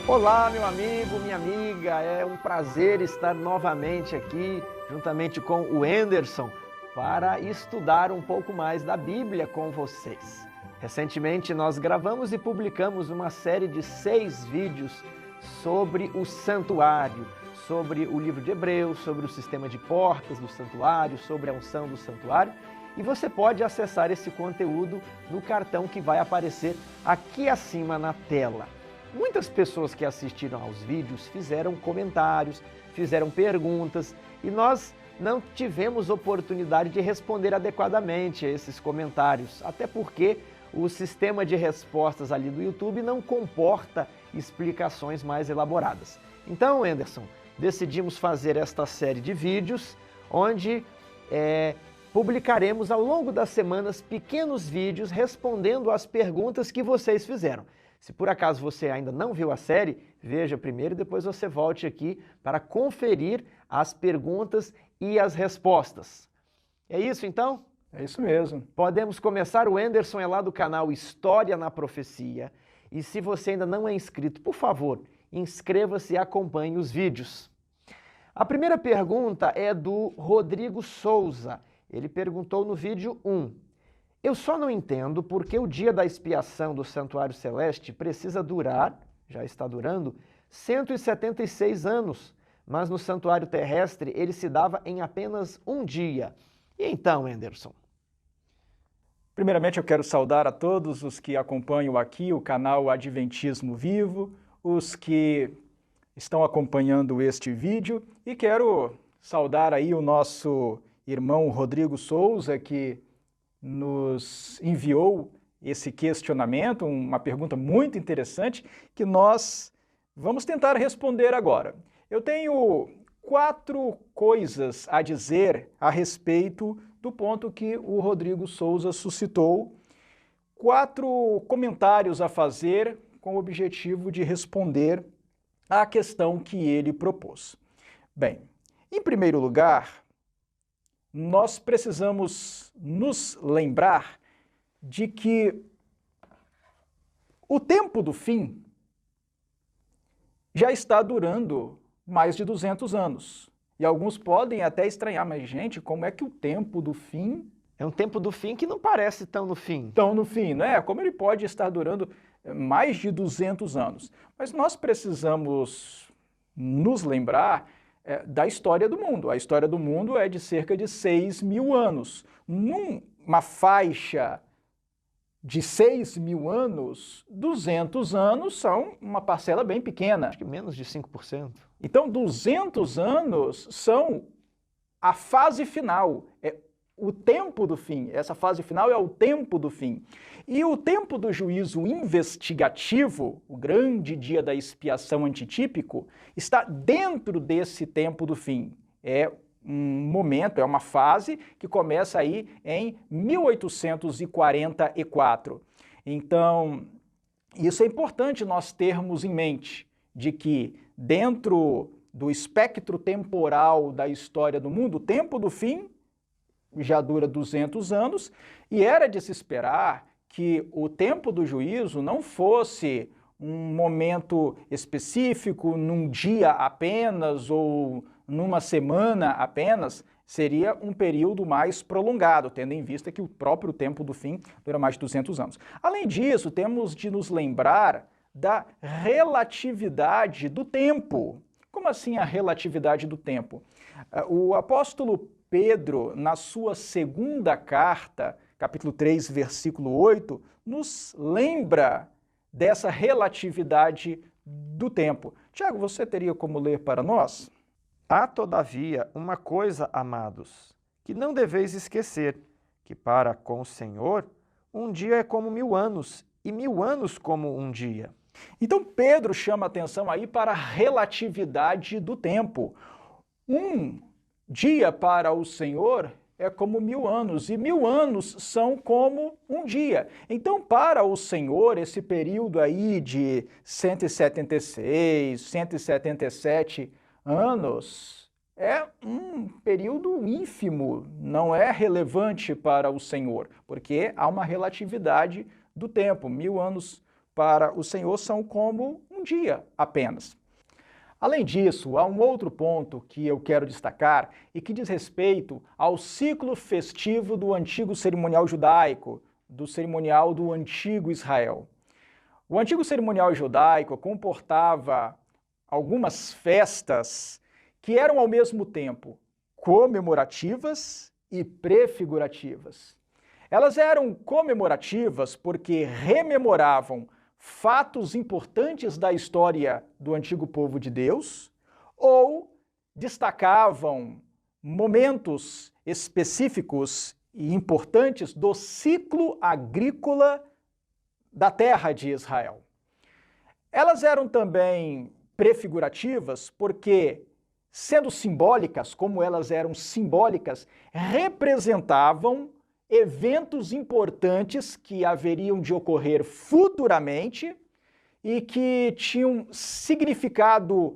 Olá, meu amigo, minha amiga, é um prazer estar novamente aqui, juntamente com o Anderson, para estudar um pouco mais da Bíblia com vocês. Recentemente nós gravamos e publicamos uma série de 6 vídeos sobre o santuário, sobre o livro de Hebreus, sobre o sistema de portas do santuário, sobre a unção do santuário. E você pode acessar esse conteúdo no cartão que vai aparecer aqui acima na tela. Muitas pessoas que assistiram aos vídeos fizeram comentários, fizeram perguntas e nós não tivemos oportunidade de responder adequadamente a esses comentários, até porque o sistema de respostas ali do YouTube não comporta explicações mais elaboradas. Então, Anderson, decidimos fazer esta série de vídeos onde publicaremos ao longo das semanas pequenos vídeos respondendo às perguntas que vocês fizeram. Se por acaso você ainda não viu a série, veja primeiro e depois você volte aqui para conferir as perguntas e as respostas. É isso então? É isso mesmo. Podemos começar. O Anderson é lá do canal História na Profecia. E se você ainda não é inscrito, por favor, inscreva-se e acompanhe os vídeos. A primeira pergunta é do Rodrigo Souza. Ele perguntou no vídeo 1. Eu só não entendo porque o dia da expiação do Santuário Celeste precisa durar, já está durando, 176 anos, mas no Santuário Terrestre ele se dava em apenas um dia. E então, Anderson? Primeiramente eu quero saudar a todos os que acompanham aqui o canal Adventismo Vivo, os que estão acompanhando este vídeo, e quero saudar aí o nosso irmão Rodrigo Souza, que nos enviou esse questionamento, uma pergunta muito interessante, que nós vamos tentar responder agora. Eu tenho 4 coisas a dizer a respeito do ponto que o Rodrigo Souza suscitou, 4 comentários a fazer com o objetivo de responder à questão que ele propôs. Bem, em primeiro lugar, nós precisamos nos lembrar de que o tempo do fim já está durando mais de 200 anos. E alguns podem até estranhar, mas gente, como é que o tempo do fim... É um tempo do fim que não parece tão no fim. Tão no fim, não é? Como ele pode estar durando mais de 200 anos? Mas nós precisamos nos lembrar da história do mundo. A história do mundo é de cerca de 6.000 anos. Numa faixa de 6.000 anos, 200 anos são uma parcela bem pequena. Acho que menos de 5%. Então, 200 anos são a fase final, é o tempo do fim. Essa fase final é o tempo do fim. E o tempo do juízo investigativo, o grande dia da expiação antitípico, está dentro desse tempo do fim. É um momento, é uma fase que começa aí em 1844. Então, isso é importante nós termos em mente, de que dentro do espectro temporal da história do mundo, o tempo do fim já dura 200 anos, e era de se esperar que o tempo do juízo não fosse um momento específico, num dia apenas ou numa semana apenas, seria um período mais prolongado, tendo em vista que o próprio tempo do fim dura mais de 200 anos. Além disso, temos de nos lembrar da relatividade do tempo. Como assim a relatividade do tempo? O apóstolo Pedro, na sua segunda carta, capítulo 3, versículo 8, nos lembra dessa relatividade do tempo. Tiago, você teria como ler para nós? Há, todavia, uma coisa, amados, que não deveis esquecer, que para com o Senhor, um dia é como 1000 anos, e 1000 anos como um dia. Então Pedro chama atenção aí para a relatividade do tempo. Um dia para o Senhor é como 1000 anos, e 1000 anos são como um dia. Então, para o Senhor, esse período aí de 176, 177 anos é um período ínfimo, não é relevante para o Senhor, porque há uma relatividade do tempo. 1000 anos para o Senhor são como um dia apenas. Além disso, há um outro ponto que eu quero destacar e que diz respeito ao ciclo festivo do antigo cerimonial judaico, do cerimonial do antigo Israel. O antigo cerimonial judaico comportava algumas festas que eram ao mesmo tempo comemorativas e prefigurativas. Elas eram comemorativas porque rememoravam fatos importantes da história do antigo povo de Deus ou destacavam momentos específicos e importantes do ciclo agrícola da terra de Israel. Elas eram também prefigurativas porque, sendo simbólicas, como elas eram simbólicas, representavam eventos importantes que haveriam de ocorrer futuramente e que tinham significado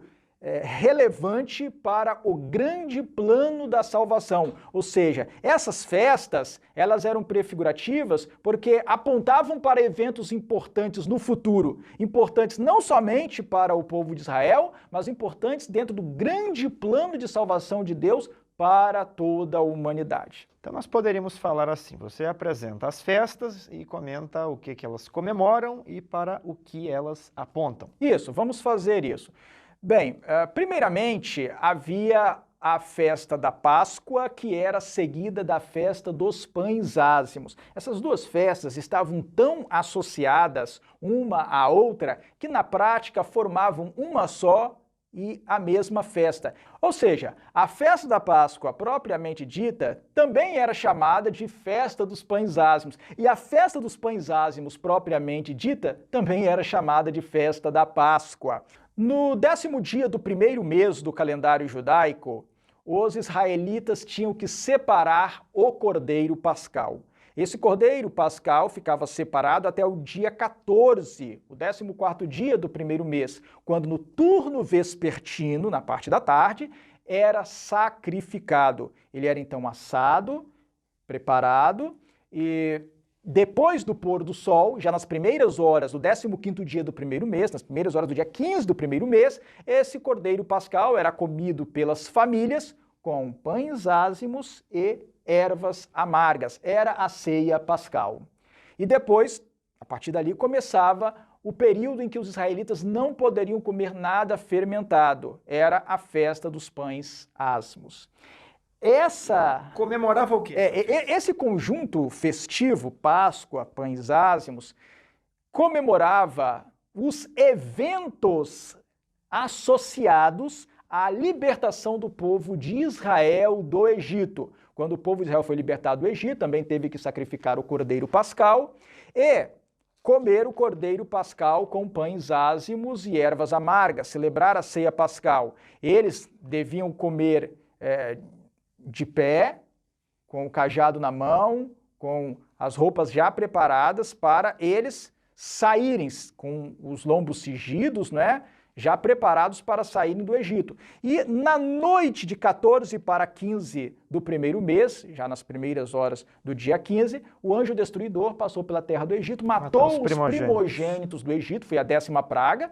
relevante para o grande plano da salvação. Ou seja, essas festas, elas eram prefigurativas porque apontavam para eventos importantes no futuro, importantes não somente para o povo de Israel, mas importantes dentro do grande plano de salvação de Deus para toda a humanidade. Então nós poderíamos falar assim, você apresenta as festas e comenta o que elas comemoram e para o que elas apontam. Isso, vamos fazer isso. Bem, primeiramente havia a festa da Páscoa, que era seguida da festa dos pães ázimos. Essas duas festas estavam tão associadas uma à outra que na prática formavam uma só e a mesma festa. Ou seja, a festa da Páscoa propriamente dita também era chamada de festa dos pães ázimos. E a festa dos pães ázimos propriamente dita também era chamada de festa da Páscoa. No 10º dia do primeiro mês do calendário judaico, os israelitas tinham que separar o cordeiro pascal. Esse cordeiro pascal ficava separado até o dia 14, o 14º dia do primeiro mês, quando no turno vespertino, na parte da tarde, era sacrificado. Ele era então assado, preparado e depois do pôr do sol, já nas primeiras horas do 15º dia do primeiro mês, nas primeiras horas do dia 15 do primeiro mês, esse cordeiro pascal era comido pelas famílias com pães ázimos e ervas amargas. Era a ceia pascal. E depois, a partir dali, começava o período em que os israelitas não poderiam comer nada fermentado. Era a festa dos pães ázimos. Comemorava o quê? Esse conjunto festivo, Páscoa, pães ázimos, comemorava os eventos associados à libertação do povo de Israel do Egito. Quando o povo de Israel foi libertado do Egito, também teve que sacrificar o cordeiro pascal e comer o cordeiro pascal com pães ázimos e ervas amargas, celebrar a ceia pascal. Eles deviam comer de pé, com o cajado na mão, com as roupas já preparadas para eles saírem com os lombos cingidos, né? Já preparados para saírem do Egito. E na noite de 14 para 15 do primeiro mês, já nas primeiras horas do dia 15, o anjo destruidor passou pela terra do Egito, matou os primogênitos do Egito, foi a 10ª praga,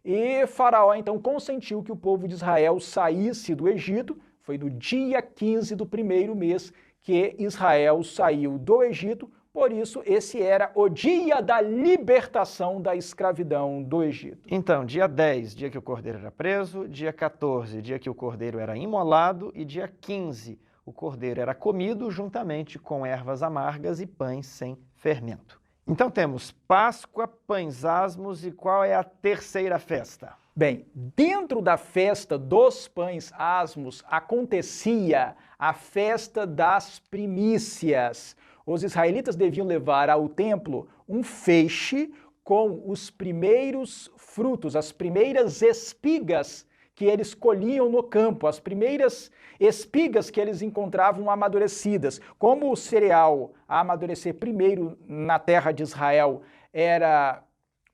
e Faraó então consentiu que o povo de Israel saísse do Egito. Foi no dia 15 do primeiro mês que Israel saiu do Egito, por isso esse era o dia da libertação da escravidão do Egito. Então, dia 10, dia que o cordeiro era preso, dia 14, dia que o cordeiro era imolado, e dia 15, o cordeiro era comido juntamente com ervas amargas e pães sem fermento. Então temos Páscoa, pães ázimos, e qual é a terceira festa? Bem, dentro da festa dos pães ázimos acontecia a festa das primícias. Os israelitas deviam levar ao templo um feixe com os primeiros frutos, as primeiras espigas que eles colhiam no campo, as primeiras espigas que eles encontravam amadurecidas. Como o cereal a amadurecer primeiro na terra de Israel era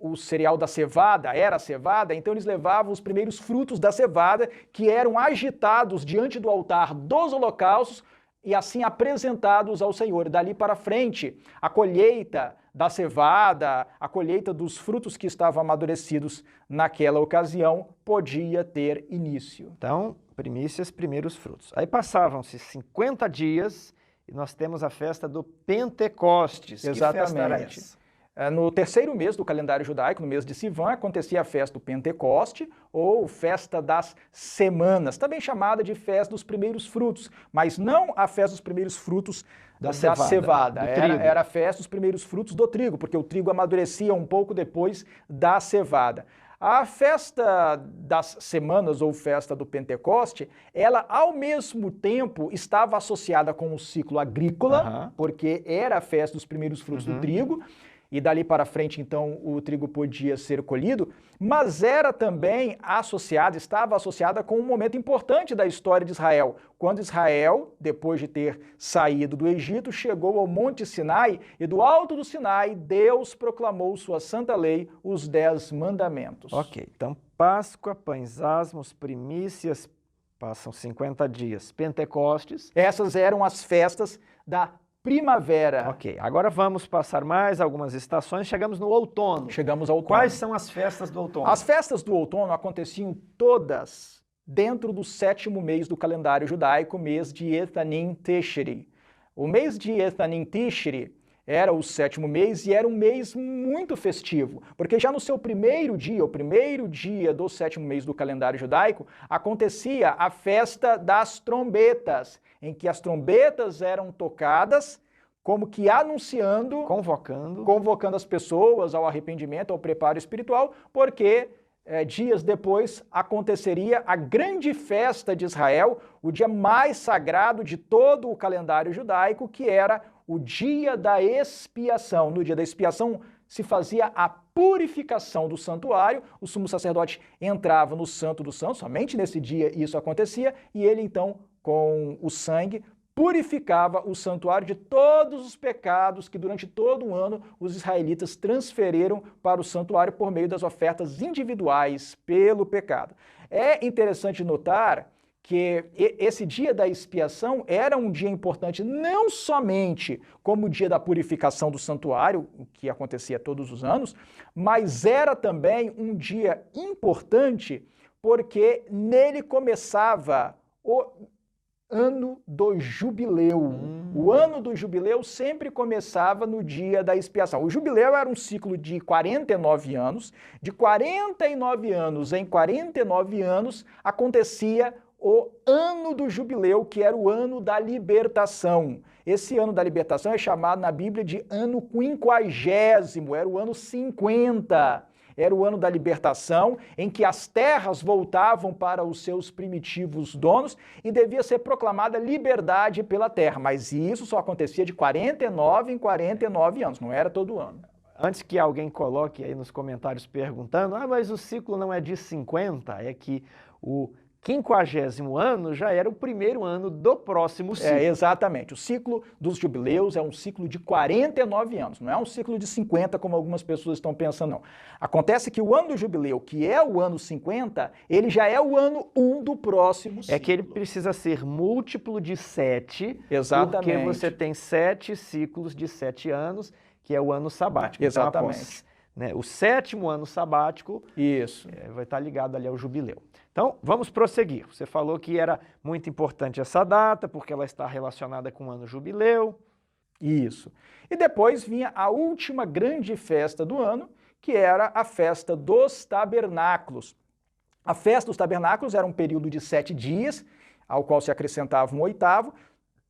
o cereal da cevada, era a cevada, então eles levavam os primeiros frutos da cevada que eram agitados diante do altar dos holocaustos e assim apresentados ao Senhor. Dali para frente, a colheita da cevada, a colheita dos frutos que estavam amadurecidos naquela ocasião podia ter início. Então, primícias, primeiros frutos. Aí passavam-se 50 dias e nós temos a festa do Pentecostes. Exatamente. Que festa era essa? No terceiro mês do calendário judaico, no mês de Sivan, acontecia a festa do Pentecoste, ou festa das semanas, também chamada de festa dos primeiros frutos, mas não a festa dos primeiros frutos da cevada. Era a festa dos primeiros frutos do trigo, porque o trigo amadurecia um pouco depois da cevada. A festa das semanas, ou festa do Pentecoste, ela ao mesmo tempo estava associada com o ciclo agrícola, porque era a festa dos primeiros frutos do trigo, e dali para frente, então, o trigo podia ser colhido, mas era também estava associada com um momento importante da história de Israel, quando Israel, depois de ter saído do Egito, chegou ao Monte Sinai, e do alto do Sinai, Deus proclamou sua santa lei, os 10 mandamentos. Ok, então Páscoa, pães asmos, primícias, passam 50 dias, Pentecostes. Essas eram as festas da primavera. Ok, agora vamos passar mais algumas estações, chegamos no outono. Chegamos ao outono. Quais são as festas do outono? As festas do outono aconteciam todas dentro do 7º mês do calendário judaico, mês de Ethanim Tishri. O mês de Ethanim Tishri era o 7º mês e era um mês muito festivo, porque já no seu primeiro dia, o primeiro dia do 7º mês do calendário judaico, acontecia a festa das trombetas, em que as trombetas eram tocadas como que anunciando, convocando as pessoas ao arrependimento, ao preparo espiritual, porque dias depois aconteceria a grande festa de Israel, o dia mais sagrado de todo o calendário judaico, que era o dia da expiação. No dia da expiação se fazia a purificação do santuário, o sumo sacerdote entrava no Santo dos Santos, somente nesse dia isso acontecia, e ele então, com o sangue, purificava o santuário de todos os pecados que durante todo o ano os israelitas transferiram para o santuário por meio das ofertas individuais pelo pecado. É interessante notar que esse dia da expiação era um dia importante não somente como o dia da purificação do santuário, o que acontecia todos os anos, mas era também um dia importante porque nele começava o ano do jubileu. O ano do jubileu sempre começava no dia da expiação. O jubileu era um ciclo de 49 anos. De 49 anos em 49 anos acontecia o ano do jubileu, que era o ano da libertação. Esse ano da libertação é chamado na Bíblia de ano 50º, era o ano 50. Era o ano da libertação, em que as terras voltavam para os seus primitivos donos e devia ser proclamada liberdade pela terra. Mas isso só acontecia de 49 em 49 anos, não era todo ano. Antes que alguém coloque aí nos comentários perguntando, mas o ciclo não é de 50, é que o 50º ano já era o primeiro ano do próximo ciclo. Exatamente. O ciclo dos jubileus é um ciclo de 49 anos, não é um ciclo de 50, como algumas pessoas estão pensando, não. Acontece que o ano do jubileu, que é o ano 50, ele já é o ano 1 do próximo ciclo. É que ele precisa ser múltiplo de 7, exatamente, porque você tem 7 ciclos de 7 anos, que é o ano sabático. Exatamente. Então, após, o 7º ano sabático vai estar ligado ali ao jubileu. Então, vamos prosseguir. Você falou que era muito importante essa data, porque ela está relacionada com o ano jubileu. Isso. E depois vinha a última grande festa do ano, que era a festa dos tabernáculos. A festa dos tabernáculos era um período de 7 dias, ao qual se acrescentava um 8º,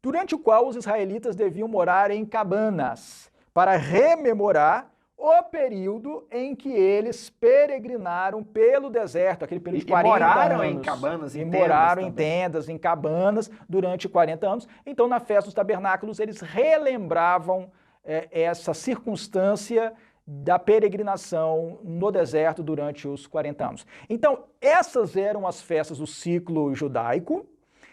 durante o qual os israelitas deviam morar em cabanas, para rememorar o período em que eles peregrinaram pelo deserto, aquele período de 40 moraram anos. Em cabanas, em moraram em tendas, em cabanas, durante 40 anos. Então, na festa dos tabernáculos, eles relembravam essa circunstância da peregrinação no deserto durante os 40 anos. Então, essas eram as festas do ciclo judaico,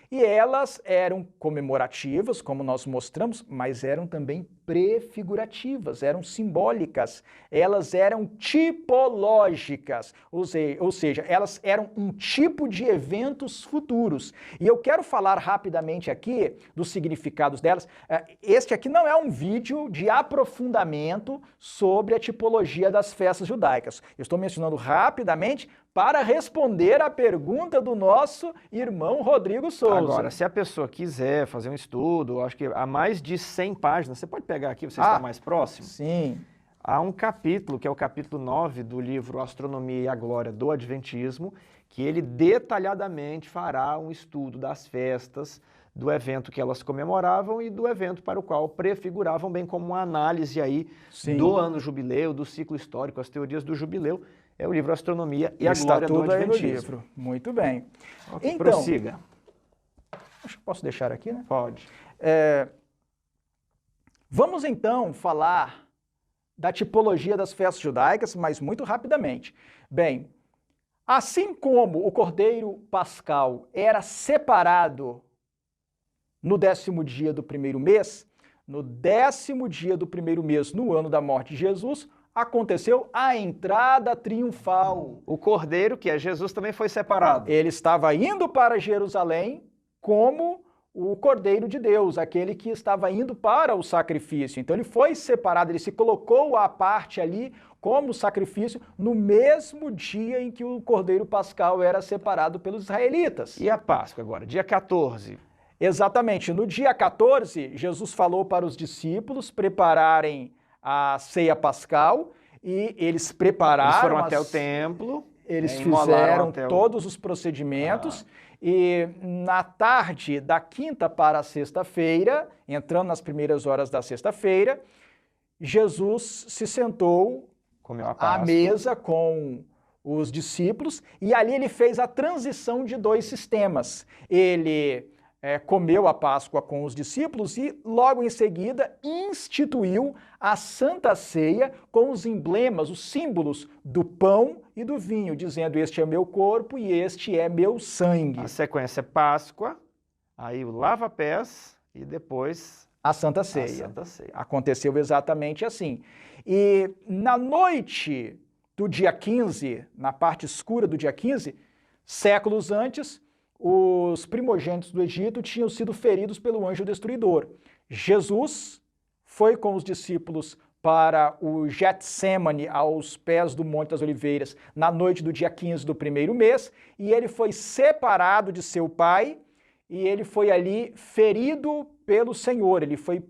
E elas eram comemorativas, como nós mostramos, mas eram também prefigurativas, eram simbólicas, elas eram tipológicas, ou seja, elas eram um tipo de eventos futuros. E eu quero falar rapidamente aqui dos significados delas. Este aqui não é um vídeo de aprofundamento sobre a tipologia das festas judaicas. Eu estou mencionando rapidamente para responder a pergunta do nosso irmão Rodrigo Souza. Agora, se a pessoa quiser fazer um estudo, acho que há mais de 100 páginas, você pode pegar aqui, você está mais próximo? Sim. Há um capítulo, que é o capítulo 9 do livro Astronomia e a Glória do Adventismo, que ele detalhadamente fará um estudo das festas, do evento que elas comemoravam e do evento para o qual prefiguravam, bem como uma análise aí do ano jubileu, do ciclo histórico, as teorias do jubileu. É o livro Astronomia e a Glória do Adventismo. Aí no livro. Muito bem. Okay, então, prossiga. Acho que posso deixar aqui, né? Pode. Vamos então falar da tipologia das festas judaicas, mas muito rapidamente. Bem, assim como o Cordeiro Pascal era separado no 10º dia do primeiro mês, no 10º dia do primeiro mês, no ano da morte de Jesus, aconteceu a entrada triunfal. O Cordeiro, que é Jesus, também foi separado. Ele estava indo para Jerusalém como o Cordeiro de Deus, aquele que estava indo para o sacrifício. Então ele foi separado, ele se colocou à parte ali como sacrifício no mesmo dia em que o Cordeiro Pascal era separado pelos israelitas. E a Páscoa agora, dia 14? Exatamente. No dia 14, Jesus falou para os discípulos prepararem a ceia pascal e eles prepararam. Eles foram até o templo. Eles fizeram todos os procedimentos e na tarde da quinta para a sexta-feira, entrando nas primeiras horas da sexta-feira, Jesus se sentou à mesa com os discípulos e ali ele fez a transição de dois sistemas. Ele comeu a Páscoa com os discípulos e logo em seguida instituiu a Santa Ceia com os emblemas, os símbolos do pão e do vinho, dizendo: este é meu corpo e este é meu sangue. A sequência é Páscoa, aí o lava-pés e depois a Santa Ceia. Aconteceu exatamente assim. E na noite do dia 15, na parte escura do dia 15, séculos antes, os primogênitos do Egito tinham sido feridos pelo anjo destruidor. Jesus foi com os discípulos para o Getsemane, aos pés do Monte das Oliveiras, na noite do dia 15 do primeiro mês, e ele foi separado de seu pai, e ele foi ali ferido pelo Senhor, ele foi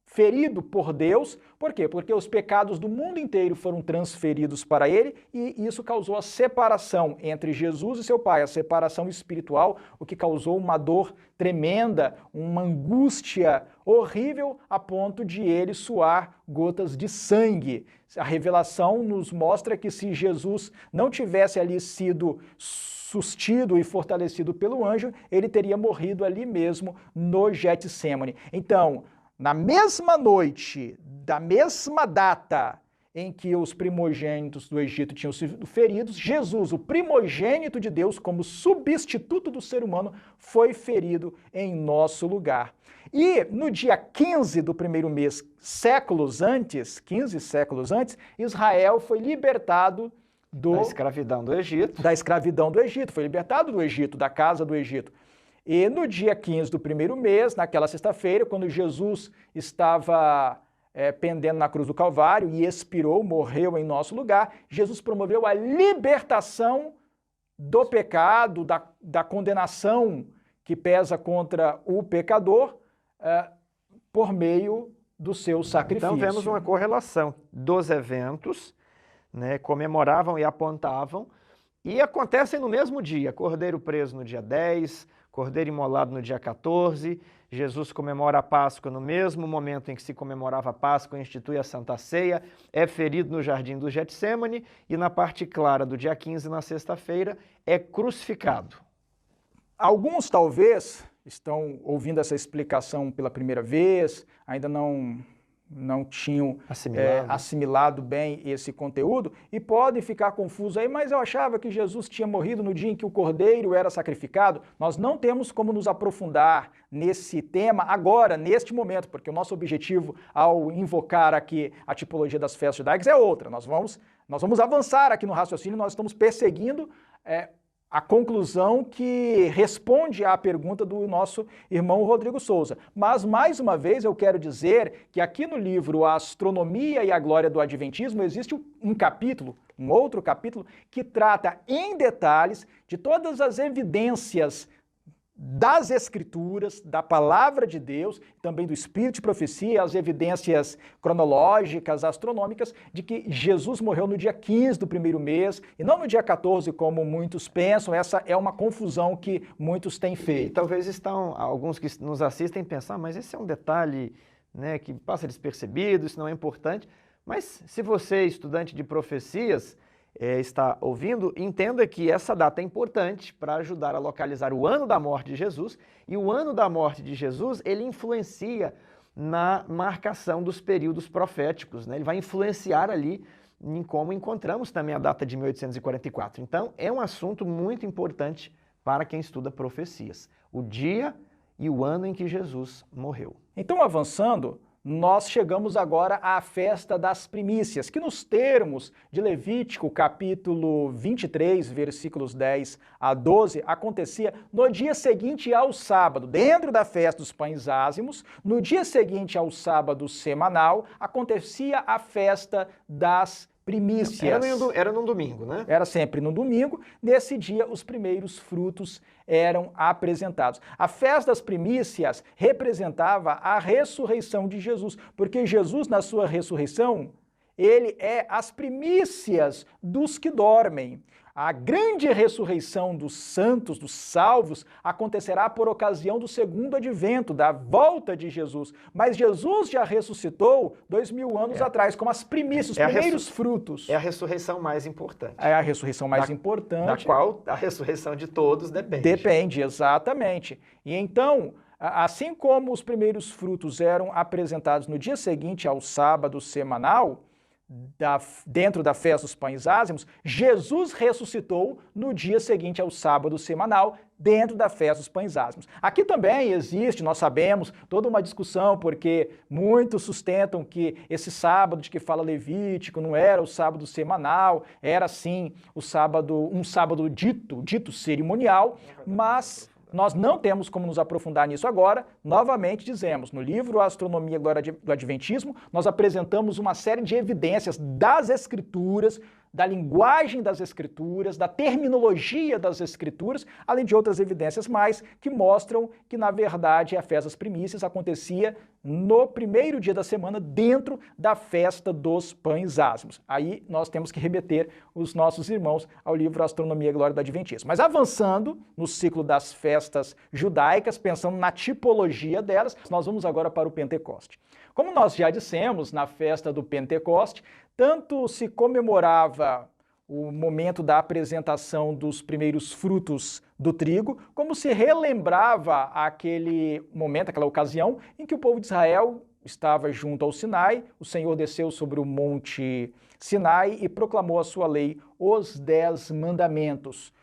ferido por Deus. Por quê? Porque os pecados do mundo inteiro foram transferidos para ele e isso causou a separação entre Jesus e seu pai, a separação espiritual, o que causou uma dor tremenda, uma angústia horrível a ponto de ele suar gotas de sangue. A revelação nos mostra que se Jesus não tivesse ali sido sustido e fortalecido pelo anjo, ele teria morrido ali mesmo no Getsemane. Então, na mesma noite, da mesma data em que os primogênitos do Egito tinham sido feridos, Jesus, o primogênito de Deus, como substituto do ser humano, foi ferido em nosso lugar. E no dia 15 do primeiro mês, 15 séculos antes, Israel foi libertado da escravidão do Egito. Da escravidão do Egito, foi libertado do Egito, da casa do Egito. E no dia 15 do primeiro mês, naquela sexta-feira, quando Jesus estava pendendo na cruz do Calvário e expirou, morreu em nosso lugar, Jesus promoveu a libertação do pecado, da condenação que pesa contra o pecador por meio do seu sacrifício. Então vemos uma correlação dos eventos, né, comemoravam e apontavam, e acontecem no mesmo dia. Cordeiro preso no dia 10, Cordeiro imolado no dia 14, Jesus comemora a Páscoa no mesmo momento em que se comemorava a Páscoa, institui a Santa Ceia, é ferido no jardim do Getsemane e na parte clara do dia 15, na sexta-feira, é crucificado. Alguns talvez estão ouvindo essa explicação pela primeira vez, ainda não não tinham Assimilado. assimilado bem esse conteúdo e podem ficar confusos aí, mas eu achava que Jesus tinha morrido no dia em que o cordeiro era sacrificado. Nós não temos como nos aprofundar nesse tema agora, neste momento, porque o nosso objetivo ao invocar aqui a tipologia das festas judaicas é outra. Nós vamos avançar aqui no raciocínio, nós estamos perseguindo a conclusão que responde à pergunta do nosso irmão Rodrigo Souza. Mas, mais uma vez, eu quero dizer que aqui no livro A Astronomia e a Glória do Adventismo existe um capítulo, um outro capítulo, que trata em detalhes de todas as evidências das Escrituras, da Palavra de Deus, também do Espírito de Profecia, as evidências cronológicas, astronômicas, de que Jesus morreu no dia 15 do primeiro mês e não no dia 14, como muitos pensam. Essa é uma confusão que muitos têm feito. E talvez alguns que nos assistem pensar, mas esse é um detalhe, né, que passa despercebido, isso não é importante. Mas se você, estudante de profecias, está ouvindo, entenda que essa data é importante para ajudar a localizar o ano da morte de Jesus, e o ano da morte de Jesus, ele influencia na marcação dos períodos proféticos, né? Ele vai influenciar ali em como encontramos também a data de 1844. Então, é um assunto muito importante para quem estuda profecias, o dia e o ano em que Jesus morreu. Então, avançando, nós chegamos agora à festa das primícias, que nos termos de Levítico, capítulo 23, versículos 10 a 12, acontecia no dia seguinte ao sábado, dentro da festa dos pães ázimos. No dia seguinte ao sábado semanal, acontecia a festa das primícias. Era num domingo, né? Era sempre no domingo. Nesse dia, os primeiros frutos eram apresentados. A festa das primícias representava a ressurreição de Jesus, porque Jesus, na sua ressurreição, ele é as primícias dos que dormem. A grande ressurreição dos santos, dos salvos, acontecerá por ocasião do segundo advento, da volta de Jesus. Mas Jesus já ressuscitou 2000 anos atrás, como as primícias, os primeiros frutos. É a ressurreição mais importante. É a ressurreição mais importante. Da qual a ressurreição de todos depende. Depende, exatamente. E então, assim como os primeiros frutos eram apresentados no dia seguinte ao sábado semanal, dentro da festa dos pães ázimos, Jesus ressuscitou no dia seguinte ao sábado semanal, dentro da festa dos pães ázimos. Aqui também existe, nós sabemos, toda uma discussão, porque muitos sustentam que esse sábado de que fala Levítico não era o sábado semanal, era sim um sábado dito cerimonial, mas nós não temos como nos aprofundar nisso agora. Novamente dizemos, no livro Astronomia e Glória do Adventismo, nós apresentamos uma série de evidências das Escrituras, da linguagem das Escrituras, da terminologia das Escrituras, além de outras evidências mais que mostram que, na verdade, a festa das primícias acontecia no primeiro dia da semana dentro da festa dos pães ázimos. Aí nós temos que remeter os nossos irmãos ao livro Astronomia e Glória do Adventismo. Mas avançando no ciclo das festas judaicas, pensando na tipologia delas, nós vamos agora para o Pentecoste. Como nós já dissemos, na festa do Pentecoste, tanto se comemorava o momento da apresentação dos primeiros frutos do trigo, como se relembrava aquele momento, aquela ocasião em que o povo de Israel estava junto ao Sinai, o Senhor desceu sobre o monte Sinai e proclamou a sua lei, os 10 mandamentos.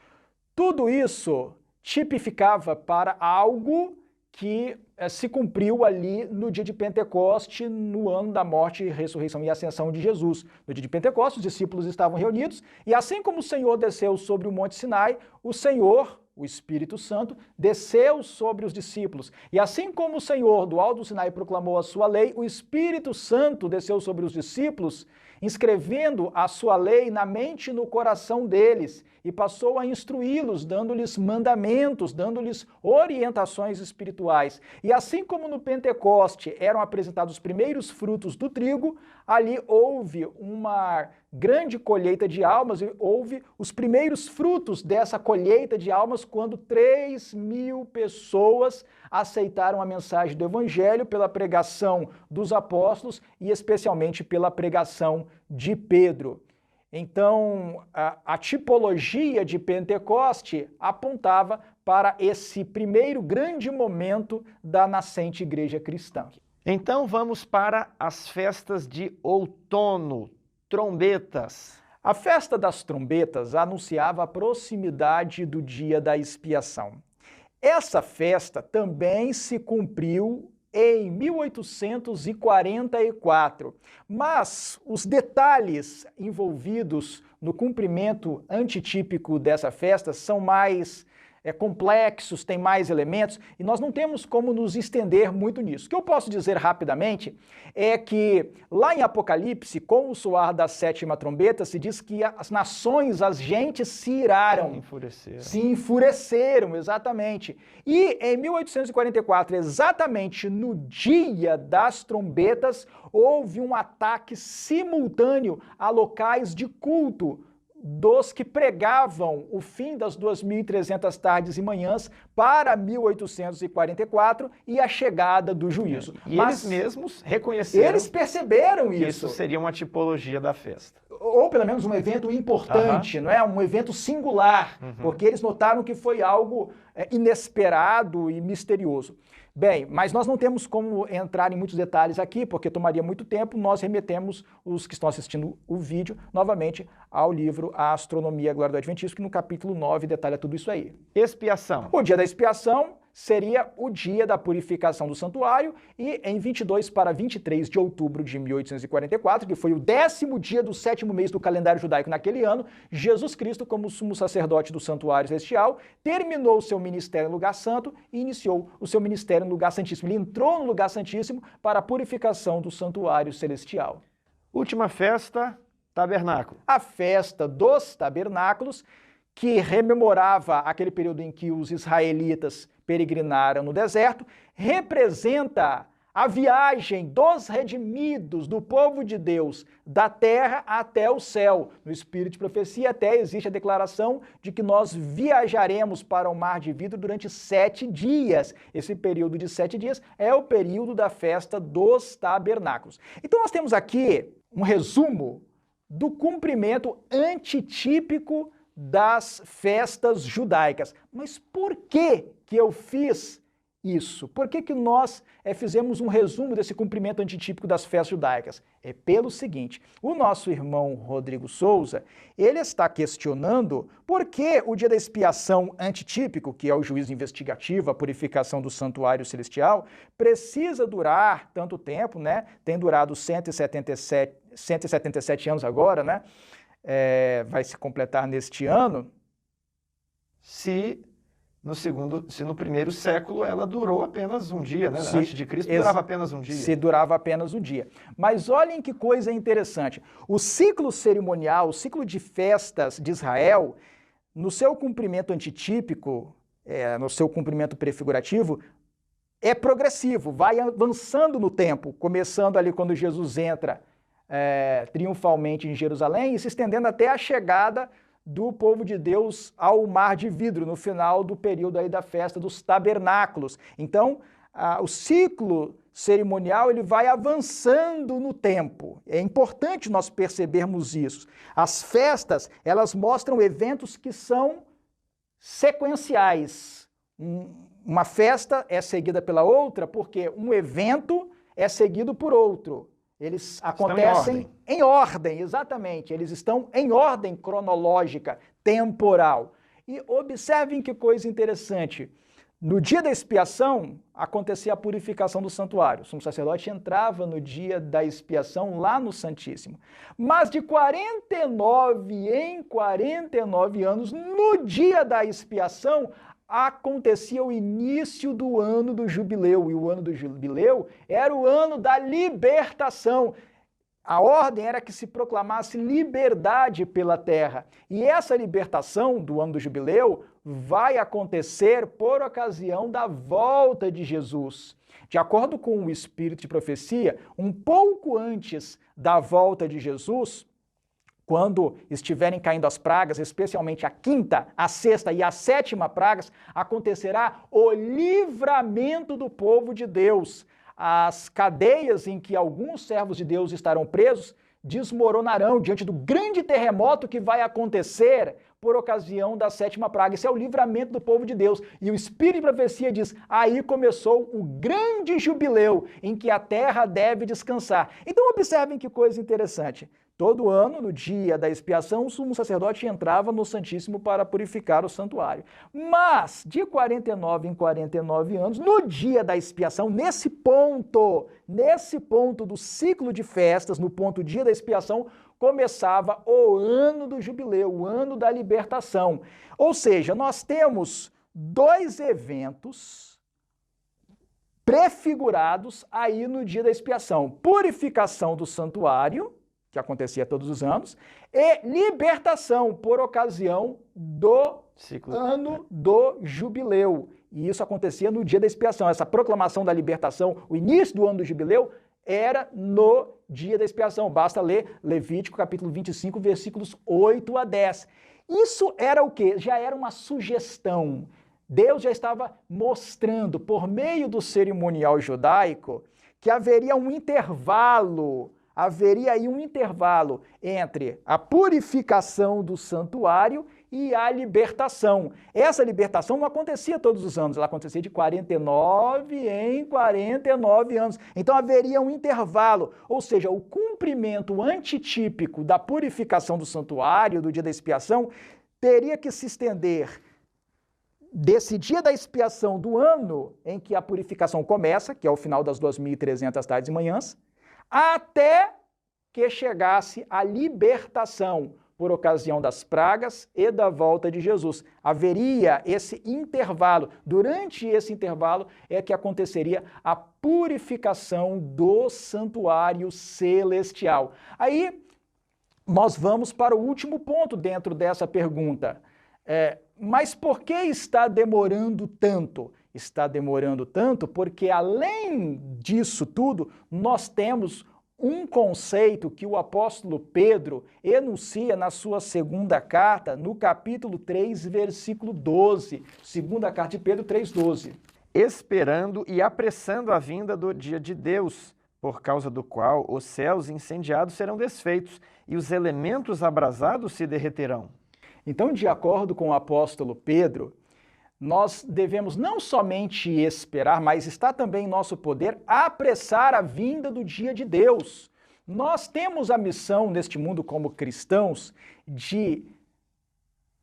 Tudo isso tipificava para algo que se cumpriu ali no dia de Pentecoste, no ano da morte, ressurreição e ascensão de Jesus. No dia de Pentecoste, os discípulos estavam reunidos e assim como o Senhor desceu sobre o Monte Sinai, o Senhor, o Espírito Santo, desceu sobre os discípulos. E assim como o Senhor do alto do Sinai proclamou a sua lei, o Espírito Santo desceu sobre os discípulos, inscrevendo a sua lei na mente e no coração deles, e passou a instruí-los, dando-lhes mandamentos, dando-lhes orientações espirituais. E assim como no Pentecoste eram apresentados os primeiros frutos do trigo, ali houve uma grande colheita de almas, e houve os primeiros frutos dessa colheita de almas quando 3.000 pessoas aceitaram a mensagem do Evangelho pela pregação dos apóstolos e especialmente pela pregação de Pedro. Então, a tipologia de Pentecoste apontava para esse primeiro grande momento da nascente igreja cristã. Então vamos para as festas de outono, trombetas. A festa das trombetas anunciava a proximidade do dia da expiação. Essa festa também se cumpriu em 1844, mas os detalhes envolvidos no cumprimento antitípico dessa festa são mais complexos, têm mais elementos, e nós não temos como nos estender muito nisso. O que eu posso dizer rapidamente é que lá em Apocalipse, com o soar da sétima trombeta, se diz que as nações, as gentes se iraram. Se enfureceram, exatamente. E em 1844, exatamente no dia das trombetas, houve um ataque simultâneo a locais de culto dos que pregavam o fim das 2.300 tardes e manhãs para 1844 e a chegada do juízo. E mas eles mesmos reconheceram. Eles perceberam isso. Isso seria uma tipologia da festa. Ou pelo menos um evento importante, não é? Um evento singular, porque eles notaram que foi algo inesperado e misterioso. Bem, mas nós não temos como entrar em muitos detalhes aqui, porque tomaria muito tempo. Nós remetemos os que estão assistindo o vídeo novamente ao livro A Astronomia e a Glória do Adventismo, que no capítulo 9 detalha tudo isso aí. Expiação. O dia da expiação seria o dia da purificação do santuário e em 22 para 23 de outubro de 1844, que foi o 10º dia do 7º mês do calendário judaico naquele ano, Jesus Cristo, como sumo sacerdote do santuário celestial, terminou o seu ministério no lugar santo e iniciou o seu ministério no lugar santíssimo. Ele entrou no lugar santíssimo para a purificação do santuário celestial. Última festa, tabernáculo. A festa dos tabernáculos, que rememorava aquele período em que os israelitas peregrinaram no deserto, representa a viagem dos redimidos, do povo de Deus, da terra até o céu. No Espírito de Profecia até existe a declaração de que nós viajaremos para o Mar de Vidro durante 7 dias. Esse período de 7 dias é o período da festa dos tabernáculos. Então nós temos aqui um resumo do cumprimento antitípico das festas judaicas. Mas por que eu fiz isso? Por que nós fizemos um resumo desse cumprimento antitípico das festas judaicas? É pelo seguinte, o nosso irmão Rodrigo Souza, ele está questionando por que o dia da expiação antitípico, que é o juízo investigativo, a purificação do santuário celestial, precisa durar tanto tempo, né? Tem durado 177 anos agora, né? Vai se completar neste ano. Se no primeiro século ela durou apenas um dia, né? Antes de Cristo durava apenas um dia. Se durava apenas um dia. Mas olhem que coisa interessante. O ciclo cerimonial, o ciclo de festas de Israel, no seu cumprimento antitípico, no seu cumprimento prefigurativo, é progressivo, vai avançando no tempo, começando ali quando Jesus entra triunfalmente em Jerusalém e se estendendo até a chegada do povo de Deus ao Mar de Vidro, no final do período aí da festa dos tabernáculos. Então, o ciclo cerimonial ele vai avançando no tempo. É importante nós percebermos isso. As festas, elas mostram eventos que são sequenciais. Uma festa é seguida pela outra porque um evento é seguido por outro. Eles acontecem em ordem, exatamente. Eles estão em ordem cronológica, temporal. E observem que coisa interessante. No dia da expiação, acontecia a purificação do santuário. O sumo sacerdote entrava no dia da expiação lá no Santíssimo. Mas de 49 em 49 anos, no dia da expiação, acontecia o início do ano do jubileu, e o ano do jubileu era o ano da libertação. A ordem era que se proclamasse liberdade pela terra. E essa libertação do ano do jubileu vai acontecer por ocasião da volta de Jesus. De acordo com o Espírito de Profecia, um pouco antes da volta de Jesus, quando estiverem caindo as pragas, especialmente a 5ª, a 6ª e a 7ª pragas, acontecerá o livramento do povo de Deus. As cadeias em que alguns servos de Deus estarão presos desmoronarão diante do grande terremoto que vai acontecer por ocasião da 7ª praga. Isso é o livramento do povo de Deus. E o Espírito de profecia diz, aí começou o grande jubileu em que a terra deve descansar. Então observem que coisa interessante. Todo ano, no dia da expiação, o sumo sacerdote entrava no Santíssimo para purificar o santuário. Mas, de 49 em 49 anos, no dia da expiação, nesse ponto do ciclo de festas, no ponto dia da expiação, começava o ano do jubileu, o ano da libertação. Ou seja, nós temos 2 eventos prefigurados aí no dia da expiação. Purificação do santuário, que acontecia todos os anos, e libertação por ocasião do ano do jubileu. E isso acontecia no dia da expiação. Essa proclamação da libertação, o início do ano do jubileu, era no dia da expiação. Basta ler Levítico capítulo 25, versículos 8 a 10. Isso era o quê? Já era uma sugestão. Deus já estava mostrando, por meio do cerimonial judaico, que haveria um intervalo entre a purificação do santuário e a libertação. Essa libertação não acontecia todos os anos, ela acontecia de 49 em 49 anos. Então haveria um intervalo, ou seja, o cumprimento antitípico da purificação do santuário, do dia da expiação, teria que se estender desse dia da expiação do ano em que a purificação começa, que é o final das 2.300 tardes e manhãs, até que chegasse a libertação por ocasião das pragas e da volta de Jesus. Haveria esse intervalo. Durante esse intervalo é que aconteceria a purificação do santuário celestial. Aí nós vamos para o último ponto dentro dessa pergunta. Mas por que está demorando tanto? Está demorando tanto porque, além disso tudo, nós temos um conceito que o apóstolo Pedro enuncia na sua 2ª carta, no capítulo 3, versículo 12. 2ª carta de Pedro 3:12. Esperando e apressando a vinda do dia de Deus, por causa do qual os céus incendiados serão desfeitos e os elementos abrasados se derreterão. Então, de acordo com o apóstolo Pedro, nós devemos não somente esperar, mas está também em nosso poder apressar a vinda do dia de Deus. Nós temos a missão neste mundo como cristãos de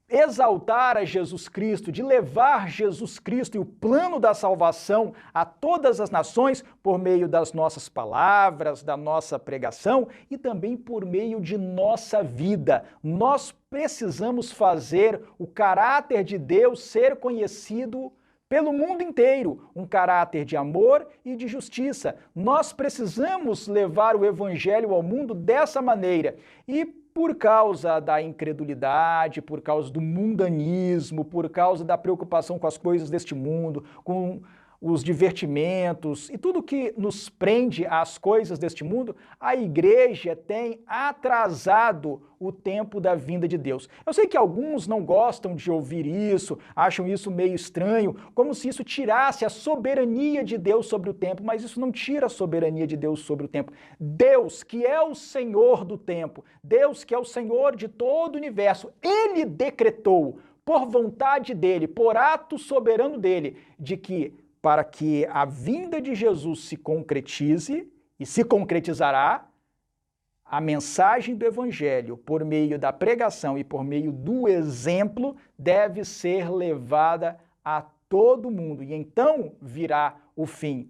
exaltar a Jesus Cristo, de levar Jesus Cristo e o plano da salvação a todas as nações por meio das nossas palavras, da nossa pregação e também por meio de nossa vida. Nós precisamos fazer o caráter de Deus ser conhecido pelo mundo inteiro, um caráter de amor e de justiça. Nós precisamos levar o evangelho ao mundo dessa maneira. E por causa da incredulidade, por causa do mundanismo, por causa da preocupação com as coisas deste mundo, com os divertimentos e tudo que nos prende às coisas deste mundo, a igreja tem atrasado o tempo da vinda de Deus. Eu sei que alguns não gostam de ouvir isso, acham isso meio estranho, como se isso tirasse a soberania de Deus sobre o tempo, mas isso não tira a soberania de Deus sobre o tempo. Deus, que é o Senhor do tempo, Deus que é o Senhor de todo o universo, Ele decretou, por vontade dEle, por ato soberano dEle, de que para que a vinda de Jesus se concretize, e se concretizará, a mensagem do Evangelho, por meio da pregação e por meio do exemplo, deve ser levada a todo mundo. E então virá o fim.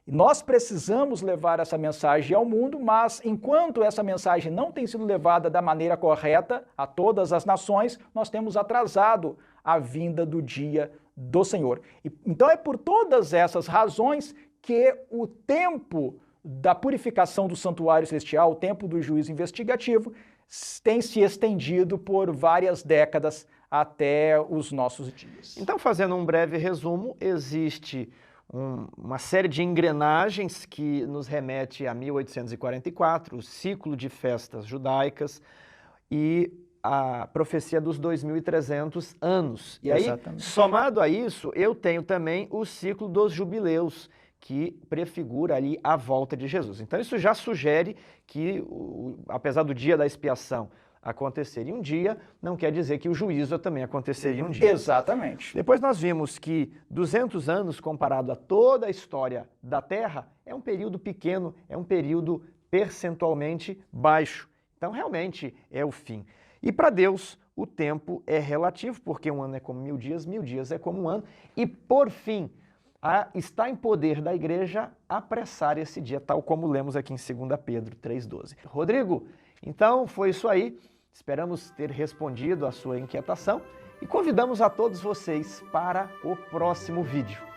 Nós precisamos levar essa mensagem ao mundo, mas enquanto essa mensagem não tem sido levada da maneira correta a todas as nações, nós temos atrasado a vinda do dia do Senhor. Então é por todas essas razões que o tempo da purificação do santuário celestial, o tempo do juízo investigativo, tem se estendido por várias décadas até os nossos dias. Então, fazendo um breve resumo, existe uma série de engrenagens que nos remete a 1844, o ciclo de festas judaicas e a profecia dos 2.300 anos. E aí, somado a isso, eu tenho também o ciclo dos jubileus, que prefigura ali a volta de Jesus. Então isso já sugere que, apesar do dia da expiação acontecer em um dia, não quer dizer que o juízo também aconteceria em um dia. Exatamente. Depois nós vimos que 200 anos comparado a toda a história da Terra é um período pequeno, é um período percentualmente baixo. Então realmente é o fim. E para Deus o tempo é relativo, porque um ano é como 1000 dias é como um ano. E por fim, está em poder da igreja apressar esse dia, tal como lemos aqui em 2 Pedro 3,12. Rodrigo, então foi isso aí. Esperamos ter respondido a sua inquietação e convidamos a todos vocês para o próximo vídeo.